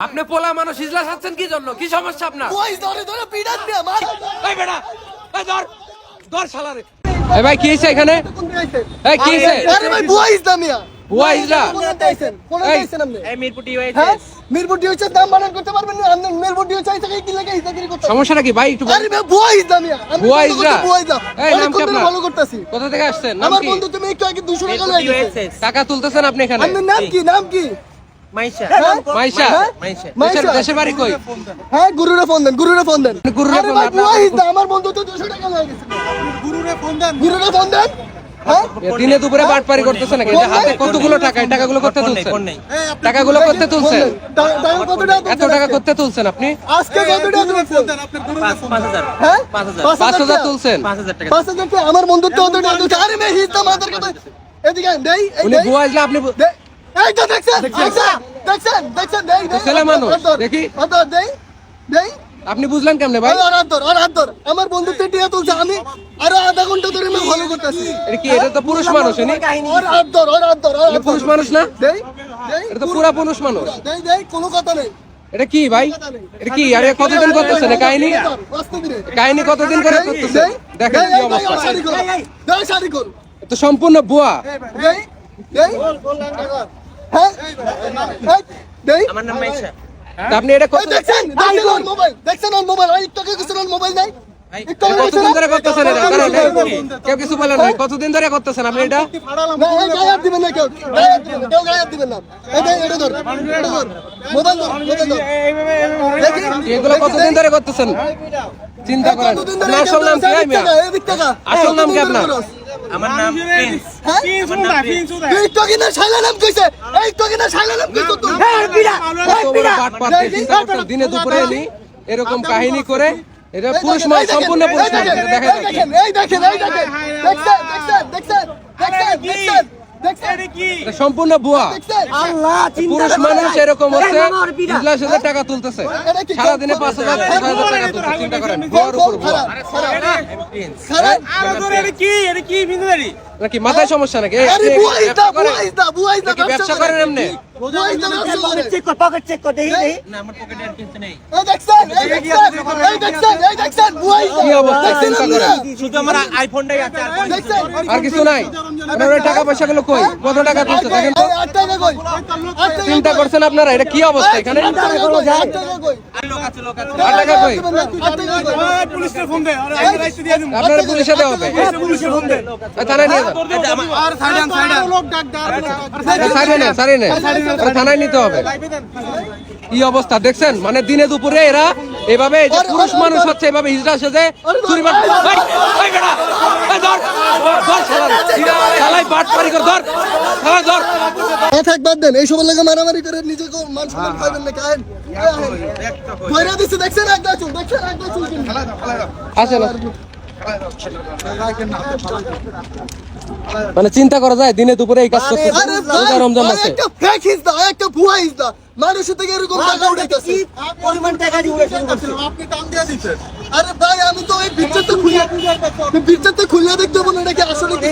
আপনি পোলা মানুষ ইজলা খাচ্ছেন কি জন্য? কি সমস্যা আপনার? ওই ধরে ধরে পিটান দে মার। এই বেটা, এই ধর ধর শালারে। এই ভাই কি হইছে এখানে? এই কি হইছে? আরে ভাই বুয়া ইসলামিয়া। বুয়া ইজলা। কোন আইছেন? কোন আইছেন আপনি? এই মিরপুর হ্যাঁ? ডিওএইচএস মিরপুর ডিওএইচএস দাম বানান করতে পারবেন না। আপনি মিরপুর ডিওএইচএস থেকে কি লাগে ইজাগিরি করতে? সমস্যাটা কি ভাই? একটু আরে ভাই বুয়া ইসলামিয়া। আমি বুয়া বন্ধু ইসলাম? করতে বুয়া ইসলাম। এই নাম কি অনেকক্ষণ ধরে আপনার? ভালো করতেছি। কোথা থেকে আসছেন? নাম আমার কি? বন্ধু তুমি একটু আগে 200 টাকা মিরপুর লয়ে গেছে। ডিওএইচএস টাকা তুলতেছেন আপনি এখানে? আপনার নাম কি? নাম কি? মাইশা হ্যাঁ? মাইশা। হ্যাঁ? মাইশা মাইশা। দেশের বাড়ি কই? হ্যাঁ গুরুরে ফোন দেন, গুরুরে ফোন দেন। গুরুরে আরে ফোন ভাই দেন, বুয়া আপনার- ইসলাম আমার বন্ধু তো 200 টাকা লয়ে গেছে। গুরুরে ফোন দেন। গুরুরে ফোন দেন। হ্যাঁ? দিনে দুপুরে বাটপারি করতেছেন নাকি? এটা হাতে কতগুলো টাকা? এই টাকাগুলো করতে তুলছেন? ফোন নেই টাকাগুলো করতে তুলছেন? টাকা কত টাকা এত টাকা করতে তুলছেন আপনি? আজকে কত টাকা তুলছেন? 5000 হ্যাঁ? 5000 5,000 তুলছেন? 5000 টাকা 5,000 টাকা আমার বন্ধু তো অত টাকা তুলছে। আরে ভাই হিস্তা মাদার কথা। এদিকে আন, দেই, এই উনি দেই। বুয়া ইজলা, আপনি দেই। এই তো দেখছেন, দেখছেন, দেই, দেই। ছেলে মানুষ, হাত ধর, দেখি। হাত ধর, দেই, দেই। আপনি বুঝলেন কেমনে ভাই? ওর হাত ধর, ওর হাত ধর। আমার বন্ধু তো টিয়া তুলছে, আমি আরো আধা ঘন্টা ধরে আমি ফলো করতেছি। এটা কি? এটা তো পুরুষ মানুষ উনি। ওর হাত ধর, ওর হাত ধর, ওর উনি হাত পুরুষ ধর। মানুষ না? দেই, দেই। এটা তো পুরা পুরুষ মানুষ। দেই, দেই, কোনো কথা নেই। এটা কি ভাই? এটা কি? আরে কতদিন করতেছেন এই কাহিনী? কাহিনী কতদিন করে করতেছেন? দেখেন কি অবস্থা। দেই, শাড়ি কর। তো সম্পূর্ণ বুয়া। দেই, দেই। হ্যাঁ? এই, দেই। আমার নাম মাইশা তা আপনি এটা এই দেখছেন, দেখছেন ওর মোবাইল, দেখছেন ওর মোবাইল, ওই টাকা কিছু ওর মোবাইল নাই। একটু আগে কতদিন দেখছেন ধরে না? করতেছেন এটা? কারণ কেউ কিছু বলে না। কতদিন ধরে করতেছেন আপনি এটা? না, এই গায়ে হাত দিবেন না কেউ, গায়ে হাত দিবেন না, কেউ গায়ে হাত দিবেন না। এই দেই, এটা ধর, এটা ধর। মোবাইল ধর, মোবাইল ধর। দেখি, এগুলো কতদিন ধরে করতেছেন? চিন্তা করেন। কতদিন ধরে আপনার আসল নাম কি? এই মিয়া? এদিক টাকা। আসল নাম কি আপনার? আমার নাম প্রিন্স হ্যাঁ? এই তো কিনা শালা নাম কইছে, এই তো কিনা শালা নাম কইছে তো। এই বিড়া, এই এত বড় বিড়া। বাটপার দিয়ে চিন্তা করছেন, দিনে দুপুরে এলি এরকম কাহিনী করে। এটা পুরুষ মানুষ, সম্পূর্ণ পুরুষ মানুষ। এটা দেখা যাচ্ছে। দেখেন, দেখছেন, দেখছেন। এটা সম্পূর্ণ বুয়া। আল্লাহ পুরুষ মানুষ এরকম হচ্ছে ইজলাস হাজার টাকা তুলতেছে, সারাদিনে 5,000 6,000 টাকা তুলতেছে। চিন্তা করেন, বুয়ার উপর বুয়া। নাকি মাথায় সমস্যা নাকি? এই, আপনি ব্যবসা করেন? নাকি ব্যবসা করেন এমনি? পকেট চেক কর দেখি না আমার পকেটে আর কিছু নেই কি অবস্থা? চিন্তা করেন। শুধু আমার আইফোনটাই আছে আর কিছু নাই? আপনার ওই টাকা পয়সা গুলো কই? কত টাকা তুলছে দেখেন তো। চিন্তা করছেন আপনারা? এটা কি অবস্থা এখানে? আর লোক আছে 8 টাকা কই? আপনারা পুলিশে দেওয়া হবে। এই থানায় নিয়ে যান। সারি নেন। ওরা থানায় নিতে হবে। কি অবস্থা দেখছেন? মানে দিনে দুপুরে এরা এভাবে, এই যে পুরুষ মানুষ হচ্ছে এভাবে হিজড়া সেজে চুরি বাট। এই বেটা, এই ধর, ধর শালারে। শালাই বাটপারি করে ধর, শালা ধর। বাদ দেন, এই সব লাগে মারামারি করে নিজেকে মান সম্মান খাইবেন না, খায়েন। ভয়রা দিচ্ছে, দেখছেন একদা চুল, দেখছেন একদা চুল কিন্তু। আসেন। মানে চিন্তা করা যায় দিনে দুপুরে এই কাজ করতে? আরে ভাই, রমজান ওই মাসে একটা ফেক হিজদা, একটা ভুয়া হিজদা। মানুষের থেকে এরকম টাকা উঠাইতেছে। আরে ভাই, আমি তো ওই পিকচারটা খুলে দেখতে বলে নাকি আসলে কি